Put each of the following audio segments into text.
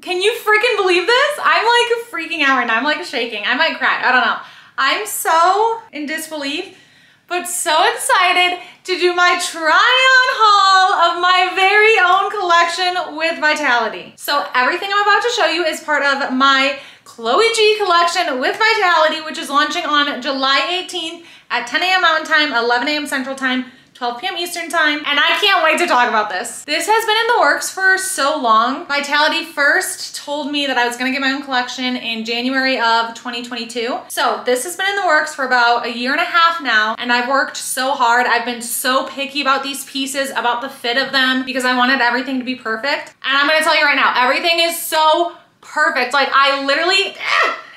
Can you freaking believe this? I'm like freaking out right now. I'm like shaking. I might cry. I don't know. I'm so in disbelief, but so excited to do my try-on haul of my very own collection with Vitality. So everything I'm about to show you is part of my Chloe G collection with Vitality, which is launching on July 18th at 10 a.m. Mountain Time, 11 a.m. Central Time, 12 p.m. Eastern Time, and I can't wait to talk about this. This has been in the works for so long. Vitality first told me that I was gonna get my own collection in January of 2022. So this has been in the works for about a year and a half now, and I've worked so hard. I've been so picky about these pieces, about the fit of them, because I wanted everything to be perfect. And I'm gonna tell you right now, everything is so perfect. Like I literally,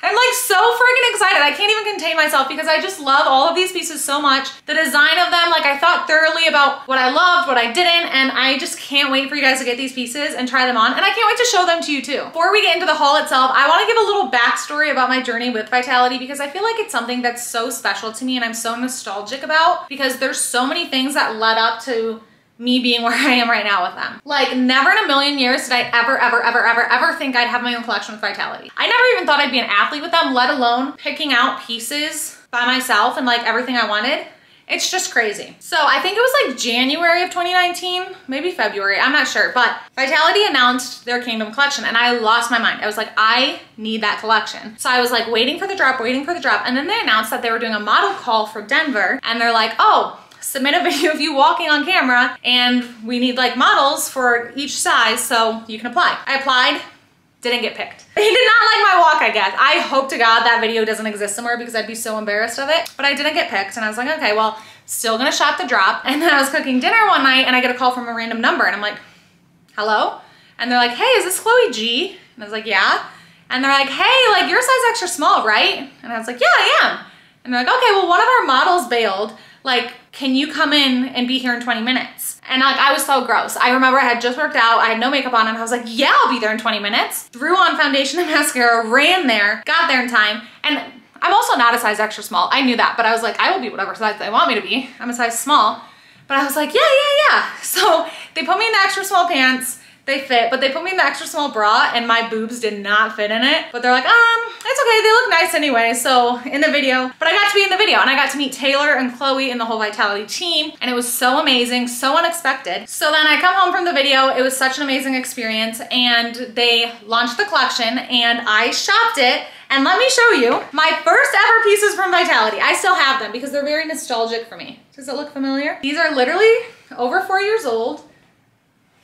I'm like so freaking excited. I can't even contain myself because I just love all of these pieces so much. The design of them, like I thought thoroughly about what I loved, what I didn't, and I just can't wait for you guys to get these pieces and try them on. And I can't wait to show them to you too. Before we get into the haul itself, I want to give a little backstory about my journey with Vitality because I feel like it's something that's so special to me and I'm so nostalgic about because there's so many things that led up to me being where I am right now with them. Like never in a million years did I ever think I'd have my own collection with Vitality. I never even thought I'd be an athlete with them, let alone picking out pieces by myself and like everything I wanted. It's just crazy. So I think it was like January of 2019, maybe February, I'm not sure, but Vitality announced their Kingdom collection and I lost my mind. I was like, I need that collection. So I was like waiting for the drop, and then they announced that they were doing a model call for Denver and they're like, oh, submit a video of you walking on camera and we need like models for each size so you can apply. I applied, didn't get picked. He did not like my walk, I guess. I hope to God that video doesn't exist somewhere because I'd be so embarrassed of it, but I didn't get picked and I was like, okay, well, still gonna shot the drop. And then I was cooking dinner one night and I get a call from a random number and I'm like, hello? And they're like, hey, is this Chloe G? And I was like, yeah. And they're like, hey, like you're a size extra small, right? And I was like, yeah, I am. And they're like, okay, well, one of our models bailed. Like, can you come in and be here in 20 minutes? And like, I was so gross. I remember I had just worked out, I had no makeup on, and I was like, yeah, I'll be there in 20 minutes. Threw on foundation and mascara, ran there, got there in time. And I'm also not a size extra small. I knew that, but I was like, I will be whatever size they want me to be. I'm a size small. But I was like, yeah. So they put me in the extra small pants. They fit, but they put me in the extra small bra and my boobs did not fit in it. But they're like, it's okay, they look nice anyway. So in the video, but I got to be in the video and I got to meet Taylor and Chloe and the whole Vitality team. And it was so amazing, so unexpected. So then I come home from the video, it was such an amazing experience and they launched the collection and I shopped it. And let me show you my first ever pieces from Vitality. I still have them because they're very nostalgic for me. Does it look familiar? These are literally over 4 years old.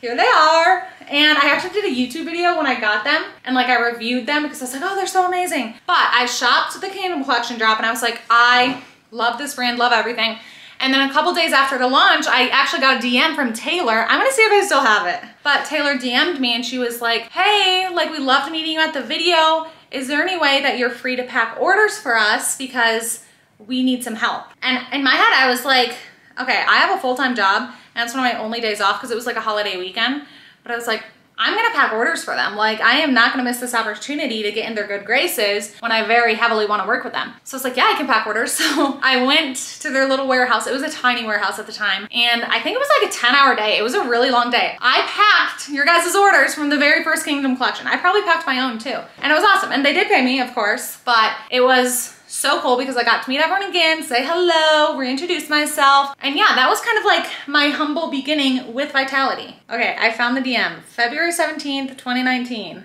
Here they are. And I actually did a YouTube video when I got them and like I reviewed them because I was like, oh, they're so amazing. But I shopped the Kingdom collection drop and I was like, I love this brand, love everything. And then a couple days after the launch, I actually got a DM from Taylor. I'm gonna see if I still have it. But Taylor DM'd me and she was like, hey, like we loved meeting you at the video. Is there any way that you're free to pack orders for us because we need some help? And in my head, I was like, okay, I have a full-time job and it's one of my only days off because it was like a holiday weekend. But I was like, I'm gonna pack orders for them. Like, I am not gonna miss this opportunity to get in their good graces when I very heavily wanna work with them. So I was like, yeah, I can pack orders. So I went to their little warehouse. It was a tiny warehouse at the time. And I think it was like a 10-hour day. It was a really long day. I packed your guys' orders from the very first Kingdom collection. I probably packed my own too. And it was awesome. And they did pay me, of course, but it was so cool because I got to meet everyone again, say hello, reintroduce myself. And yeah, that was kind of like my humble beginning with Vitality. Okay, I found the DM, February 17th, 2019.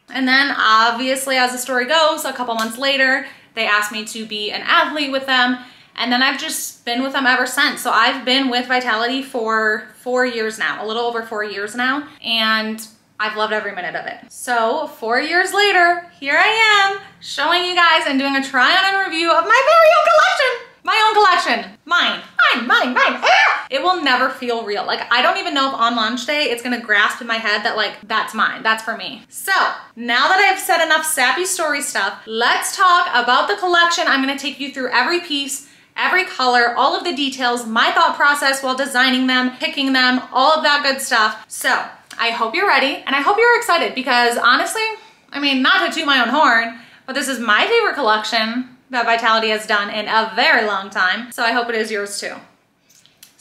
And then obviously as the story goes, a couple months later, they asked me to be an athlete with them. And then I've just been with them ever since. So I've been with Vitality for 4 years now, a little over 4 years now. And I've loved every minute of it. So 4 years later, here I am showing you guys and doing a try on and review of my very own collection. My own collection. Mine. Ah! It will never feel real. Like, I don't even know if on launch day it's gonna grasp in my head that like, that's mine, that's for me. So now that I've said enough sappy story stuff, let's talk about the collection. I'm gonna take you through every piece, every color, all of the details, my thought process while designing them, picking them, all of that good stuff. So I hope you're ready and I hope you're excited because honestly, I mean, not to toot my own horn, but this is my favorite collection that Vitality has done in a very long time. So I hope it is yours too.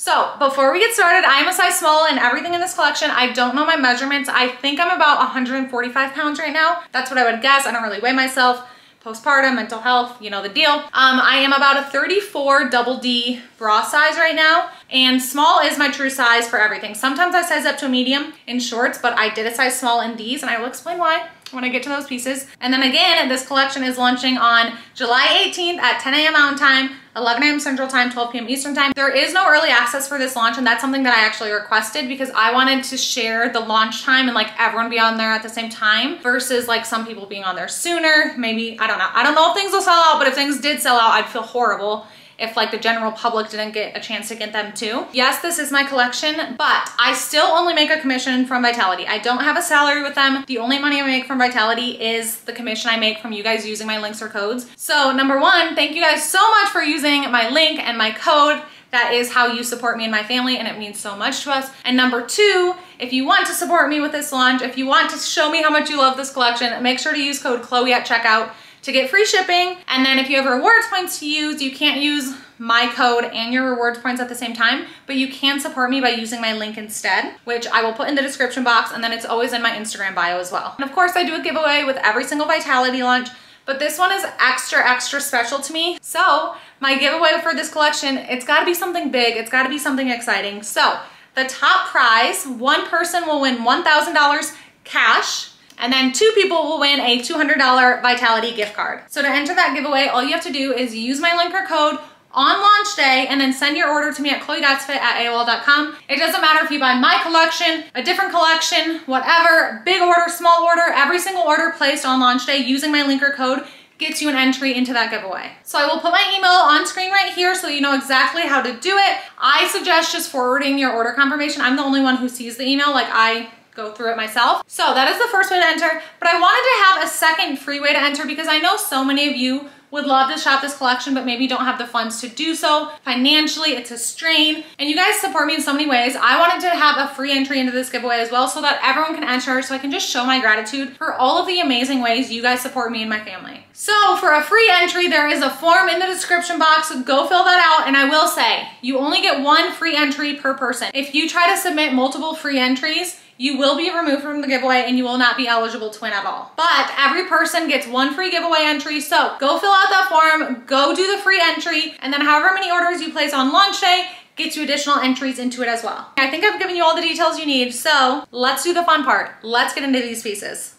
So before we get started, I am a size small in everything in this collection. I don't know my measurements. I think I'm about 145 pounds right now. That's what I would guess. I don't really weigh myself. Postpartum, mental health, you know the deal. I am about a 34 double D bra size right now, and small is my true size for everything. Sometimes I size up to a medium in shorts, but I did a size small in these, and I will explain why when I get to those pieces. And then again, this collection is launching on July 18th at 10 a.m. Mountain Time, 11 a.m. Central Time, 12 p.m. Eastern Time. There is no early access for this launch, and that's something that I actually requested because I wanted to share the launch time and like everyone be on there at the same time versus like some people being on there sooner. Maybe, I don't know. I don't know if things will sell out, but if things did sell out, I'd feel horrible if like the general public didn't get a chance to get them too. Yes, this is my collection, but I still only make a commission from Vitality. I don't have a salary with them. The only money I make from Vitality is the commission I make from you guys using my links or codes. So number one, thank you guys so much for using my link and my code. That is how you support me and my family, and it means so much to us. And number two, if you want to support me with this launch, if you want to show me how much you love this collection, make sure to use code Chloe at checkout to get free shipping. And then if you have rewards points to use, you can't use my code and your rewards points at the same time, but you can support me by using my link instead, which I will put in the description box, and then it's always in my Instagram bio as well. And of course I do a giveaway with every single Vitality launch, but this one is extra special to me. So my giveaway for this collection, it's gotta be something big, it's gotta be something exciting. So the top prize, one person will win $1,000 cash, and then two people will win a $200 Vitality gift card. So to enter that giveaway, all you have to do is use my link or code on launch day and then send your order to me at chloe.fit@aol.com. It doesn't matter if you buy my collection, a different collection, whatever, big order, small order, every single order placed on launch day using my link or code gets you an entry into that giveaway. So I will put my email on screen right here so you know exactly how to do it. I suggest just forwarding your order confirmation. I'm the only one who sees the email, like I go through it myself. So that is the first way to enter, but I wanted to have a second free way to enter because I know so many of you would love to shop this collection, but maybe don't have the funds to do so. Financially, it's a strain, and you guys support me in so many ways. I wanted to have a free entry into this giveaway as well so that everyone can enter, so I can just show my gratitude for all of the amazing ways you guys support me and my family. So for a free entry, there is a form in the description box, so go fill that out. And I will say, you only get one free entry per person. If you try to submit multiple free entries, you will be removed from the giveaway and you will not be eligible to win at all. But every person gets one free giveaway entry, so go fill out that form, go do the free entry, and then however many orders you place on launch day gets you additional entries into it as well. I think I've given you all the details you need, so let's do the fun part. Let's get into these pieces.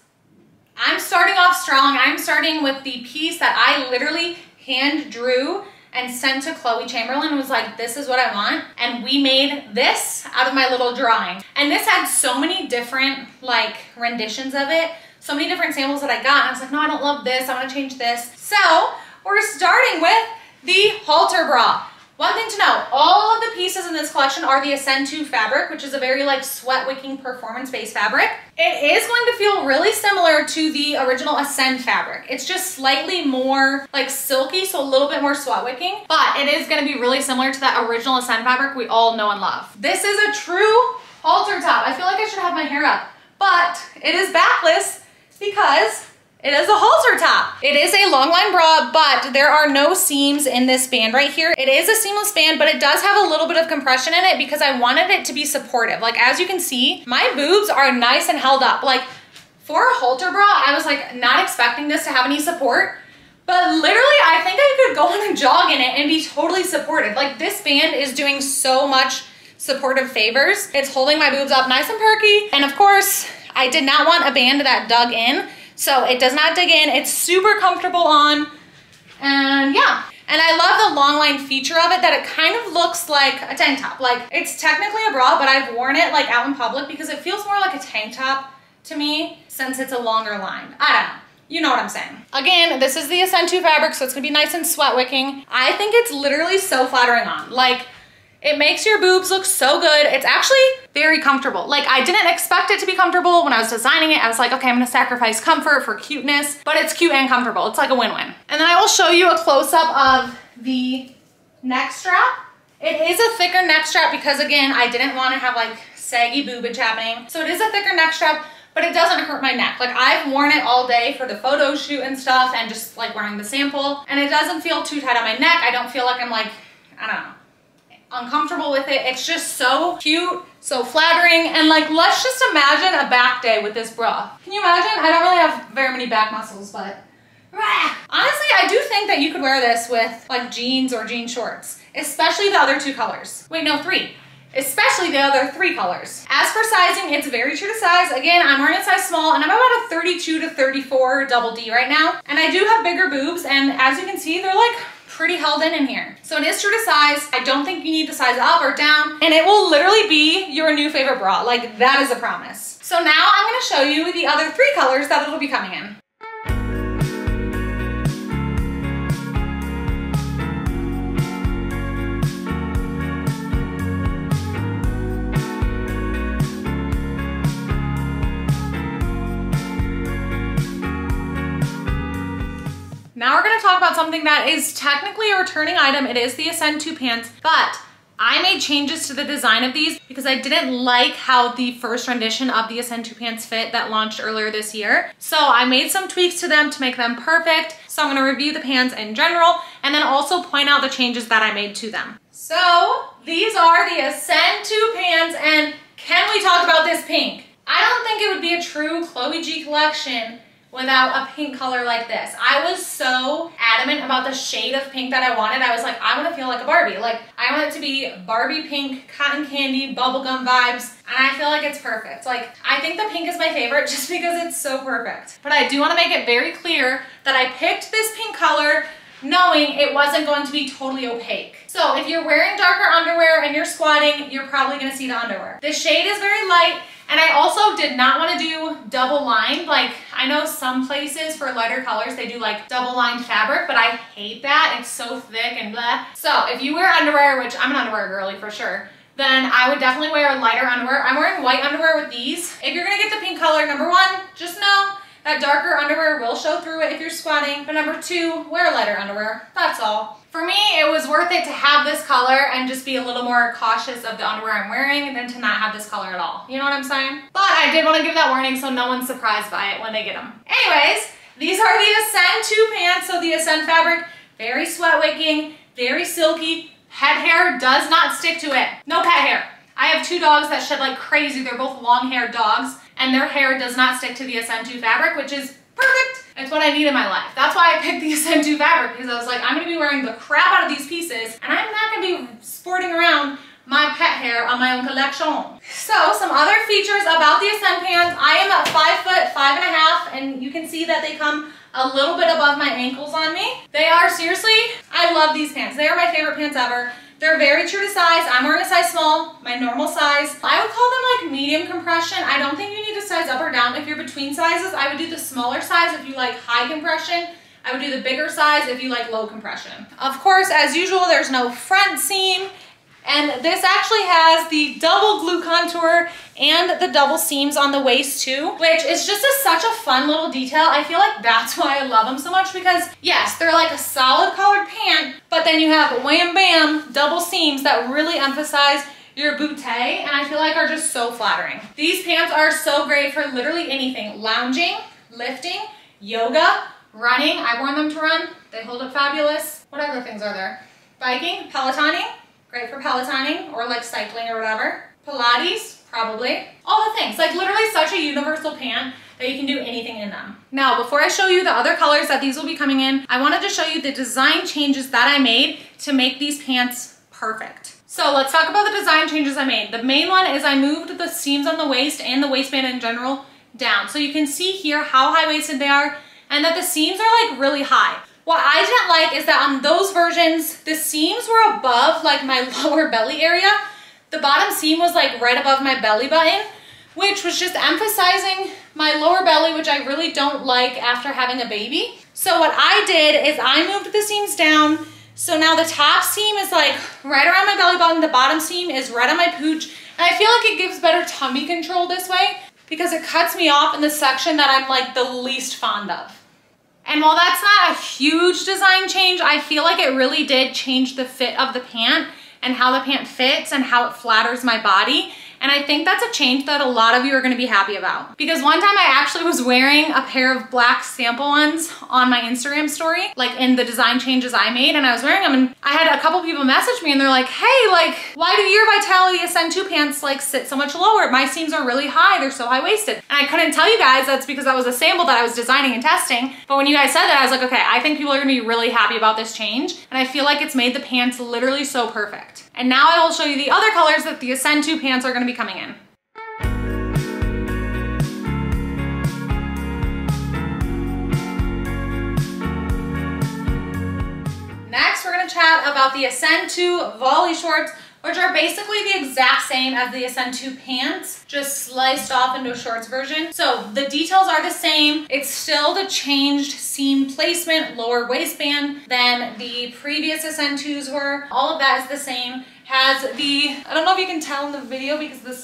I'm starting off strong. I'm starting with the piece that I literally hand drew and sent to Chloe Chamberlain and was like, this is what I want. And we made this out of my little drawing. And this had so many different like renditions of it, so many different samples that I got. And I was like, no, I don't love this, I wanna change this. So we're starting with the Halter Bra. One thing to know, all of the pieces in this collection are the II fabric, which is a very like sweat wicking performance-based fabric. It is going to feel really similar to the original Ascend fabric. It's just slightly more like silky, so a little bit more sweat wicking, but it is gonna be really similar to that original Ascend fabric we all know and love. This is a true halter top. I feel like I should have my hair up, but it is backless because it is a halter top. It is a long line bra, but there are no seams in this band right here. It is a seamless band, but it does have a little bit of compression in it because I wanted it to be supportive. Like as you can see, my boobs are nice and held up. Like for a halter bra, I was like not expecting this to have any support, but literally I think I could go on a jog in it and be totally supported. Like this band is doing so much supportive favors. It's holding my boobs up nice and perky. And of course, I did not want a band that dug in. So it does not dig in, it's super comfortable on, and yeah. And I love the long line feature of it, that it kind of looks like a tank top. Like it's technically a bra, but I've worn it like out in public because it feels more like a tank top to me since it's a longer line. I don't know. You know what I'm saying. Again, this is the II fabric, so it's gonna be nice and sweat wicking. I think it's literally so flattering on. Like it makes your boobs look so good. It's actually very comfortable. Like I didn't expect it to be comfortable when I was designing it. I was like, okay, I'm gonna sacrifice comfort for cuteness, but it's cute and comfortable. It's like a win-win. And then I will show you a close-up of the neck strap. It is a thicker neck strap because again, I didn't wanna have like saggy boobage happening. So it is a thicker neck strap, but it doesn't hurt my neck. Like I've worn it all day for the photo shoot and stuff and just like wearing the sample, and it doesn't feel too tight on my neck. I don't feel like I'm like, I don't know, uncomfortable with it. It's just so cute, so flattering, and like, let's just imagine a back day with this bra. Can you imagine? I don't really have very many back muscles, but honestly, I do think that you could wear this with like jeans or jean shorts, especially the other 2 colors. Wait, no, 3. Especially the other 3 colors. As for sizing, it's very true to size. Again, I'm wearing a size small, and I'm about a 32 to 34 double D right now. And I do have bigger boobs, and as you can see, they're like pretty held in here. So it is true to size. I don't think you need to size up or down, and it will literally be your new favorite bra. Like, that is a promise. So now I'm gonna show you the other 3 colors that it'll be coming in. Now we're gonna talk about something that is technically a returning item. It is the Ascend II Pants, but I made changes to the design of these because I didn't like how the first rendition of the Ascend II Pants fit that launched earlier this year. So I made some tweaks to them to make them perfect. So I'm gonna review the pants in general and then also point out the changes that I made to them. So these are the Ascend II Pants, and can we talk about this pink? I don't think it would be a true Chloe G collection without a pink color like this. I was so adamant about the shade of pink that I wanted. I was like, I want to feel like a Barbie. Like, I want it to be Barbie pink, cotton candy, bubblegum vibes, and I feel like it's perfect. Like, I think the pink is my favorite just because it's so perfect. But I do want to make it very clear that I picked this pink color knowing it wasn't going to be totally opaque. So if you're wearing darker underwear and you're squatting, you're probably gonna see the underwear. The shade is very light, and I also did not want to do double lined. Like, I know some places for lighter colors, they do like double lined fabric, but I hate that. It's so thick and blah. So if you wear underwear, which I'm an underwear girly for sure, then I would definitely wear lighter underwear. I'm wearing white underwear with these. If you're gonna get the pink color, number 1, just know that darker underwear will show through it if you're squatting. But number 2, wear lighter underwear. That's all. For me, it was worth it to have this color and just be a little more cautious of the underwear I'm wearing than to not have this color at all. You know what I'm saying? But I did want to give that warning so no one's surprised by it when they get them. Anyways, these are the Ascend II Pants. So the Ascend fabric, very sweat wicking, very silky. Pet hair does not stick to it. No pet hair. I have 2 dogs that shed like crazy. They're both long-haired dogs, and their hair does not stick to the Ascend II fabric, which is perfect. It's what I need in my life. That's why I picked the Ascend II fabric, because I was like, I'm gonna be wearing the crap out of these pieces, and I'm not gonna be sporting around my pet hair on my own collection. So some other features about the Ascend pants. I am at 5'5", and you can see that they come a little bit above my ankles on me. They are, seriously, I love these pants. They are my favorite pants ever. They're very true to size. I'm wearing a size small, my normal size. I would call them like medium compression. I don't think you need to size up or down. If you're between sizes, I would do the smaller size if you like high compression. I would do the bigger size if you like low compression. Of course, as usual, there's no front seam. And this actually has the double glute contour and the double seams on the waist too, which is just such a fun little detail. I feel like that's why I love them so much, because yes, they're like a solid collared pant, but then you have wham bam double seams that really emphasize your bootay, and I feel like are just so flattering. These pants are so great for literally anything: lounging, lifting, yoga, running. I've worn them to run. They hold up fabulous. What other things are there? Biking, Pelotoning. Great for Pelotoning or like cycling or whatever. Pilates, probably. All the things, like literally such a universal pant that you can do anything in them. Now, before I show you the other colors that these will be coming in, I wanted to show you the design changes that I made to make these pants perfect. So let's talk about the design changes I made. The main one is I moved the seams on the waist and the waistband in general down. So you can see here how high-waisted they are and that the seams are like really high. What I didn't like is that on those versions, the seams were above like my lower belly area. The bottom seam was like right above my belly button, which was just emphasizing my lower belly, which I really don't like after having a baby. So what I did is I moved the seams down. So now the top seam is like right around my belly button. The bottom seam is right on my pooch. And I feel like it gives better tummy control this way because it cuts me off in the section that I'm like the least fond of. And while that's not a huge design change, I feel like it really did change the fit of the pant and how the pant fits and how it flatters my body. And I think that's a change that a lot of you are gonna be happy about. Because one time I actually was wearing a pair of black sample ones on my Instagram story, like in the design changes I made, and I was wearing them, and I had a couple people message me and they're like, hey, like, why do your Vitality Ascend II pants like sit so much lower? My seams are really high, they're so high-waisted. And I couldn't tell you guys that's because that was a sample that I was designing and testing. But when you guys said that, I was like, okay, I think people are gonna be really happy about this change. And I feel like it's made the pants literally so perfect. And now I will show you the other colors that the Ascend II pants are gonna be coming in. Next, we're gonna chat about the Ascend II Volley shorts, which are basically the exact same as the Ascend II pants, just sliced off into a shorts version. So the details are the same. It's still the changed seam placement, lower waistband than the previous Ascend IIs were. All of that is the same. Has the, I don't know if you can tell in the video because the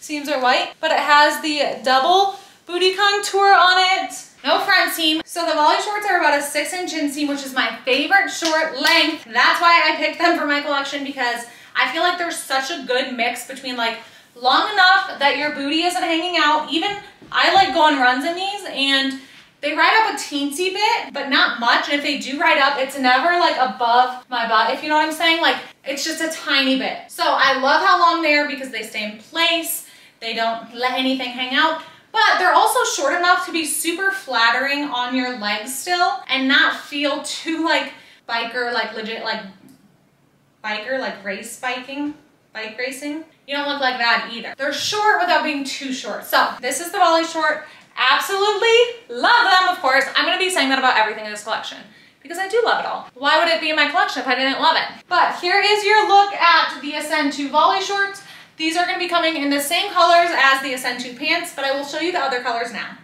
seams are white, but it has the double booty contour on it. No front seam. So the Volley shorts are about a 6-inch inseam, which is my favorite short length. That's why I picked them for my collection, because I feel like there's such a good mix between like long enough that your booty isn't hanging out. Even I like go on runs in these and they ride up a teensy bit, but not much. And if they do ride up, it's never like above my butt, if you know what I'm saying. Like it's just a tiny bit. So I love how long they are because they stay in place. They don't let anything hang out. But they're also short enough to be super flattering on your legs still and not feel too like biker, like legit like biker, like bike racing. You don't look like that either. They're short without being too short. So this is the Volley short. Absolutely love them, of course. I'm gonna be saying that about everything in this collection because I do love it all. Why would it be in my collection if I didn't love it? But here is your look at the Ascend II Volley shorts. These are gonna be coming in the same colors as the Ascend II pants, but I will show you the other colors now.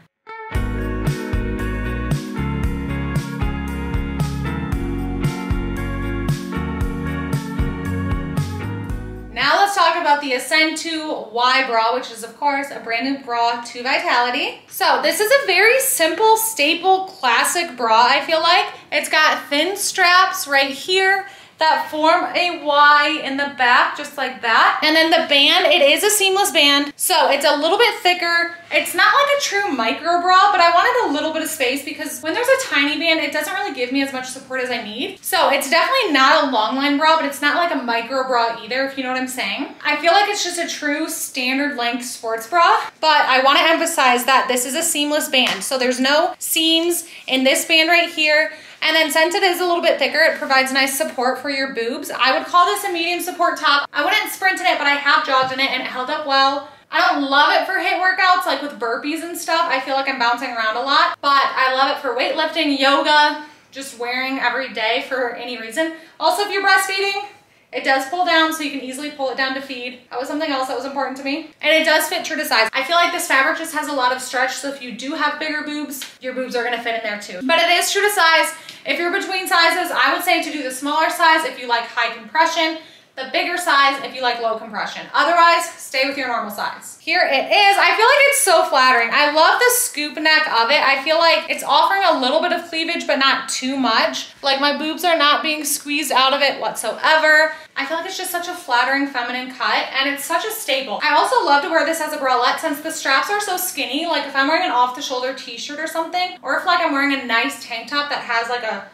Now let's talk about the Ascend II Y bra, which is of course a brand new bra to Vitality. So this is a very simple, staple, classic bra, I feel like. It's got thin straps right here that form a Y in the back, just like that. And then the band, it is a seamless band, so it's a little bit thicker. It's not like a true micro bra, but I wanted a little bit of space because when there's a tiny band, it doesn't really give me as much support as I need. So it's definitely not a long line bra, but it's not like a micro bra either, if you know what I'm saying. I feel like it's just a true standard length sports bra, but I wanna emphasize that this is a seamless band. So there's no seams in this band right here. And then since it is a little bit thicker, it provides nice support for your boobs. I would call this a medium support top. I wouldn't sprint in it, but I have jogged in it and it held up well. I don't love it for HIIT workouts, like with burpees and stuff. I feel like I'm bouncing around a lot, but I love it for weightlifting, yoga, just wearing every day for any reason. Also, if you're breastfeeding, it does pull down, so you can easily pull it down to feed. That was something else that was important to me. And it does fit true to size. I feel like this fabric just has a lot of stretch, so if you do have bigger boobs, your boobs are gonna fit in there too. But it is true to size. If you're between sizes, I would say to do the smaller size if you like high compression, the bigger size if you like low compression. Otherwise, stay with your normal size. Here it is. I feel like it's so flattering. I love the scoop neck of it. I feel like it's offering a little bit of cleavage, but not too much. Like my boobs are not being squeezed out of it whatsoever. I feel like it's just such a flattering feminine cut, and it's such a staple. I also love to wear this as a bralette since the straps are so skinny. Like if I'm wearing an off-the-shoulder t-shirt or something, or if like I'm wearing a nice tank top that has like a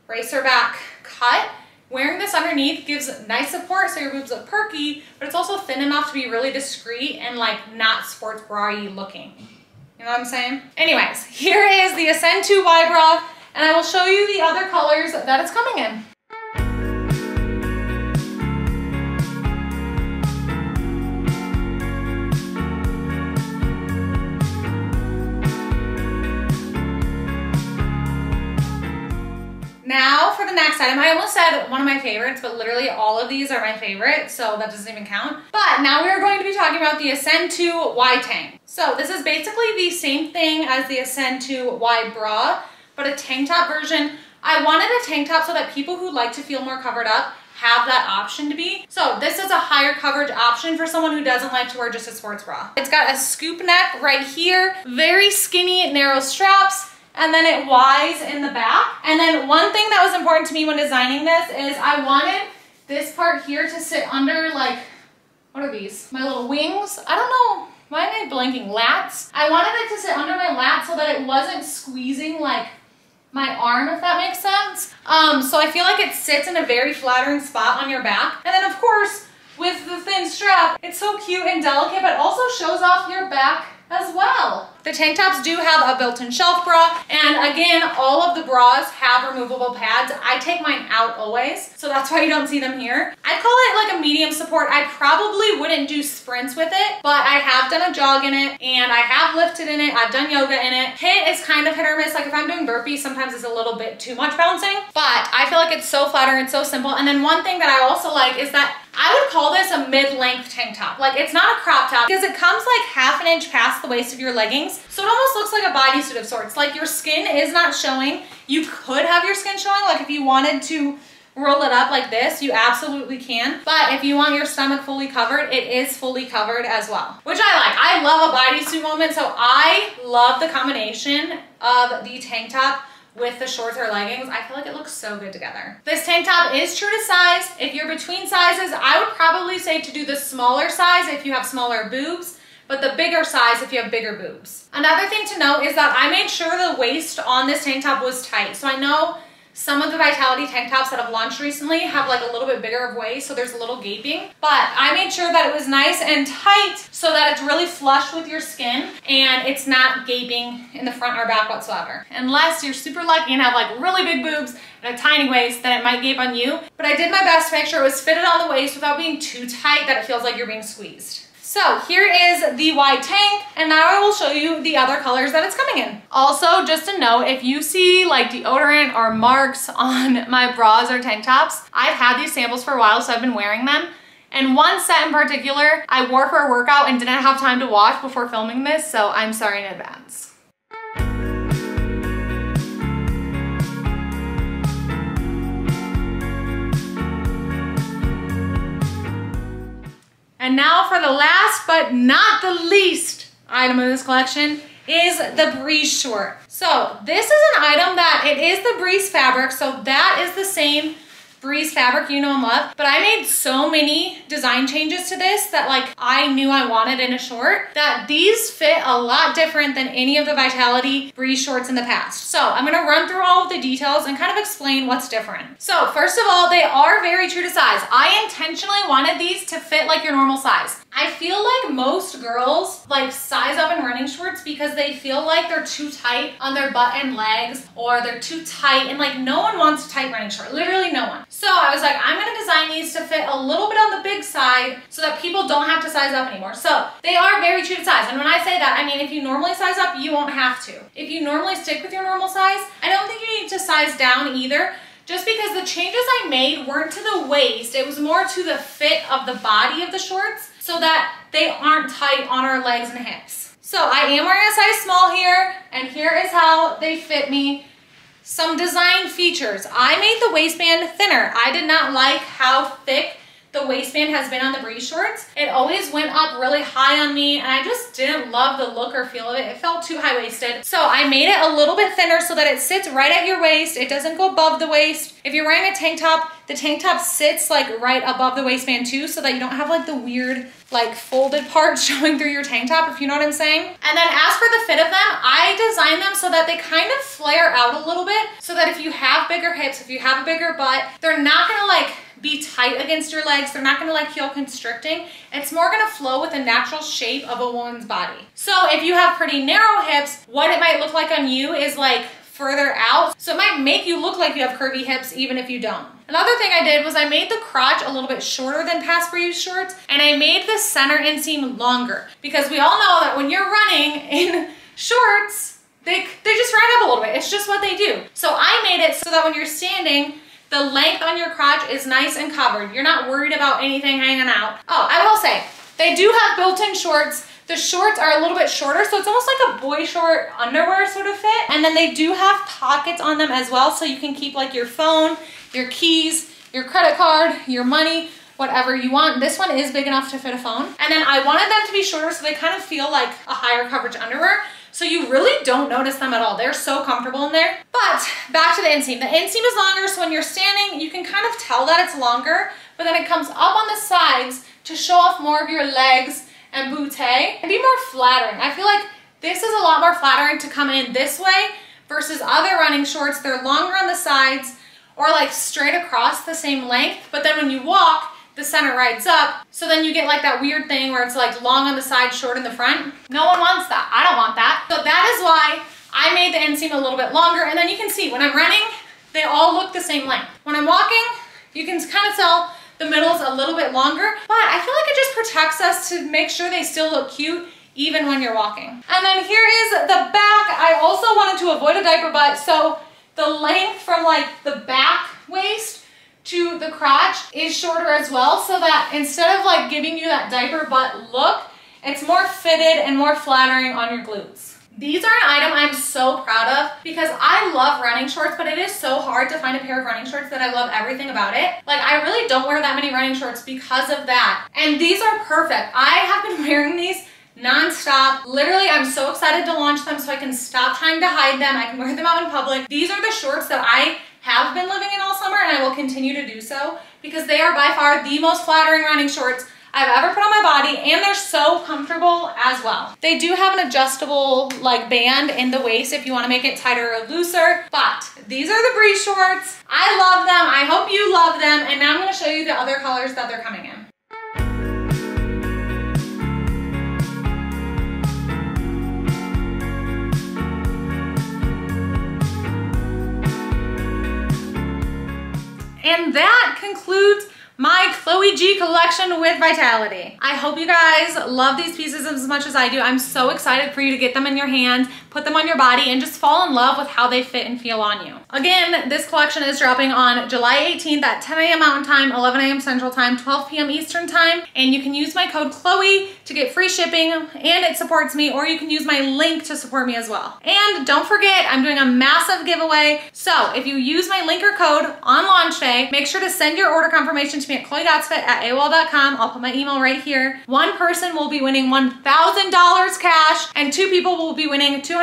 racer back cut, wearing this underneath gives nice support so your boobs look perky, but it's also thin enough to be really discreet and like not sports bra-y looking. You know what I'm saying? Anyways, here is the Ascend II Y bra, and I will show you the other colors that it's coming in. Now for the next item, I almost said one of my favorites, but literally all of these are my favorite, so that doesn't even count. But now we are going to be talking about the Ascend II Y tank. So this is basically the same thing as the Ascend II Y bra, but a tank top version. I wanted a tank top so that people who like to feel more covered up have that option to be. So this is a higher coverage option for someone who doesn't like to wear just a sports bra. It's got a scoop neck right here, very skinny, narrow straps, and then it Ys in the back. And then one thing that was important to me when designing this is I wanted this part here to sit under like What are these? My little wings? I don't know. Why am I blanking? Lats? I wanted it to sit under my lat so that it wasn't squeezing like my arm, if that makes sense. So I feel like it sits in a very flattering spot on your back. And then of course, with the thin strap, it's so cute and delicate, but also shows off your back as well. The tank tops do have a built-in shelf bra, and again, all of the bras have removable pads. I take mine out always, so that's why you don't see them here. I call it like a medium support. I probably wouldn't do sprints with it, but I have done a jog in it, and I have lifted in it. I've done yoga in it. Hit is kind of hit or miss. Like if I'm doing burpees, sometimes it's a little bit too much bouncing, but I feel like it's so flattering, it's so simple. And then one thing that I also like is that I would call this a mid-length tank top. Like it's not a crop top because it comes like half an inch past the waist of your leggings. So it almost looks like a bodysuit of sorts. Like your skin is not showing. You could have your skin showing. Like if you wanted to roll it up like this, you absolutely can. But if you want your stomach fully covered, it is fully covered as well, which I like. I love a bodysuit moment. So I love the combination of the tank top with the shorts or leggings. I feel like it looks so good together. This tank top is true to size. If you're between sizes, I would probably say to do the smaller size if you have smaller boobs, but the bigger size if you have bigger boobs. Another thing to note is that I made sure the waist on this tank top was tight. So I know some of the Vitality tank tops that have launched recently have like a little bit bigger of waist, so there's a little gaping. But I made sure that it was nice and tight so that it's really flush with your skin and it's not gaping in the front or back whatsoever. Unless you're super lucky and have like really big boobs and a tiny waist, then it might gape on you. But I did my best to make sure it was fitted on the waist without being too tight that it feels like you're being squeezed. So here is the wide tank, and now I will show you the other colors that it's coming in. Also, just a note, if you see like deodorant or marks on my bras or tank tops, I've had these samples for a while, so I've been wearing them. And one set in particular, I wore for a workout and didn't have time to wash before filming this, so I'm sorry in advance. And now for the last but not the least item of this collection is the Breeze short. So this is an item that it is the Breeze fabric, so that is the same Breeze fabric you know and love, but I made so many design changes to this that like I knew I wanted in a short that these fit a lot different than any of the Vitality Breeze shorts in the past. So I'm gonna run through all of the details and kind of explain what's different. So first of all, they are very true to size. I intentionally wanted these to fit like your normal size. I feel like most girls like size up in running shorts because they feel like they're too tight on their butt and legs, or they're too tight, and like no one wants a tight running short, literally no one. So I was like, I'm gonna design these to fit a little bit on the big side so that people don't have to size up anymore. So they are very true to size. And when I say that, I mean, if you normally size up, you won't have to. If you normally stick with your normal size, I don't think you need to size down either, just because the changes I made weren't to the waist, it was more to the fit of the body of the shorts so that they aren't tight on our legs and hips. So I am wearing a size small here, and here is how they fit me. Some design features. I made the waistband thinner. I did not like how thick the waistband has been on the Breeze shorts. It always went up really high on me, and I just didn't love the look or feel of it. It felt too high-waisted. So I made it a little bit thinner so that it sits right at your waist. It doesn't go above the waist. If you're wearing a tank top, the tank top sits like right above the waistband too, so that you don't have like the weird like folded part showing through your tank top, if you know what I'm saying. And then as for the fit of them, I designed them so that they kind of flare out a little bit, so that if you have bigger hips, if you have a bigger butt, they're not gonna like be tight against your legs. They're not gonna like feel constricting. It's more gonna flow with the natural shape of a woman's body. So if you have pretty narrow hips, what it might look like on you is like further out. So it might make you look like you have curvy hips even if you don't. Another thing I did was I made the crotch a little bit shorter than past Breeze shorts, and I made the center inseam longer, because we all know that when you're running in shorts, they just run up a little bit. It's just what they do. So I made it so that when you're standing, the length on your crotch is nice and covered. You're not worried about anything hanging out. Oh, I will say, they do have built-in shorts. The shorts are a little bit shorter, so it's almost like a boy short underwear sort of fit. And then they do have pockets on them as well, so you can keep like your phone, your keys, your credit card, your money, whatever you want. This one is big enough to fit a phone. And then I wanted them to be shorter so they kind of feel like a higher coverage underwear. So you really don't notice them at all. They're so comfortable in there. But back to the inseam. The inseam is longer, so when you're standing, you can kind of tell that it's longer, but then it comes up on the sides to show off more of your legs and bootay and be more flattering. I feel like this is a lot more flattering to come in this way versus other running shorts. They're longer on the sides or like straight across the same length, but then when you walk, the center rides up, so then you get like that weird thing where it's like long on the side, short in the front. No one wants that. I don't want that. So that is why I made the inseam a little bit longer, and then you can see when I'm running, they all look the same length. When I'm walking, you can kind of tell the middle's a little bit longer, but I feel like it just protects us to make sure they still look cute even when you're walking. And then here is the back. I also wanted to avoid a diaper butt, so the length from like the back waist to the crotch is shorter as well, so that instead of like giving you that diaper butt look, it's more fitted and more flattering on your glutes. These are an item I'm so proud of because I love running shorts, but it is so hard to find a pair of running shorts that I love everything about it. Like, I really don't wear that many running shorts because of that. And these are perfect. I have been wearing these non-stop. Literally, I'm so excited to launch them so I can stop trying to hide them. I can wear them out in public. These are the shorts that I have been living in all summer, and I will continue to do so because they are by far the most flattering running shorts I've ever put on my body, and they're so comfortable as well. They do have an adjustable like band in the waist if you want to make it tighter or looser, but these are the breeze shorts. I love them. I hope you love them, and now I'm going to show you the other colors that they're coming in. And that concludes my Chloe G collection with Vitality. I hope you guys love these pieces as much as I do. I'm so excited for you to get them in your hands, put them on your body, and just fall in love with how they fit and feel on you. Again, this collection is dropping on July 18th at 10 a.m. Mountain Time, 11 a.m. Central Time, 12 p.m. Eastern Time, and you can use my code Chloe to get free shipping, and it supports me, or you can use my link to support me as well. And don't forget, I'm doing a massive giveaway, so if you use my link or code on launch day, make sure to send your order confirmation to me at chloegotsfit@AOL.com. I'll put my email right here. One person will be winning $1,000 cash, and 2 people will be winning $200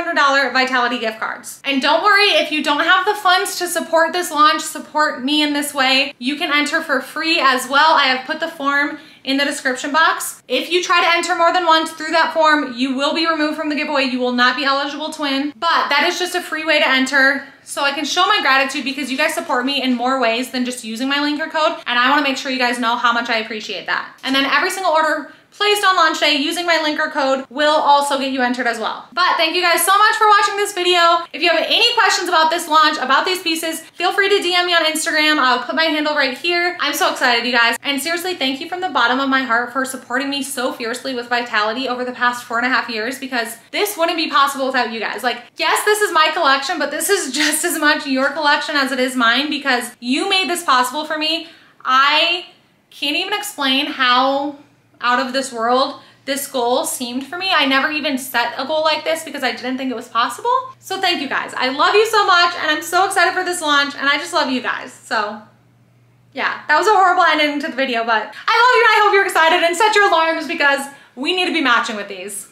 Vitality gift cards. And don't worry, if you don't have the funds to support this launch, support me in this way, you can enter for free as well. I have put the form in the description box. If you try to enter more than once through that form, you will be removed from the giveaway. You will not be eligible to win, but that is just a free way to enter so I can show my gratitude because you guys support me in more ways than just using my link or code, and I want to make sure you guys know how much I appreciate that. And then every single order placed on launch day using my link or code will also get you entered as well. But thank you guys so much for watching this video. If you have any questions about this launch, about these pieces, feel free to DM me on Instagram. I'll put my handle right here. I'm so excited, you guys. And seriously, thank you from the bottom of my heart for supporting me so fiercely with Vitality over the past 4.5 years, because this wouldn't be possible without you guys. Like, yes, this is my collection, but this is just as much your collection as it is mine because you made this possible for me. I can't even explain how out of this world this goal seemed for me. I never even set a goal like this because I didn't think it was possible. So thank you guys. I love you so much, and I'm so excited for this launch, and I just love you guys. So yeah, that was a horrible ending to the video, but I love you and I hope you're excited, and set your alarms because we need to be matching with these.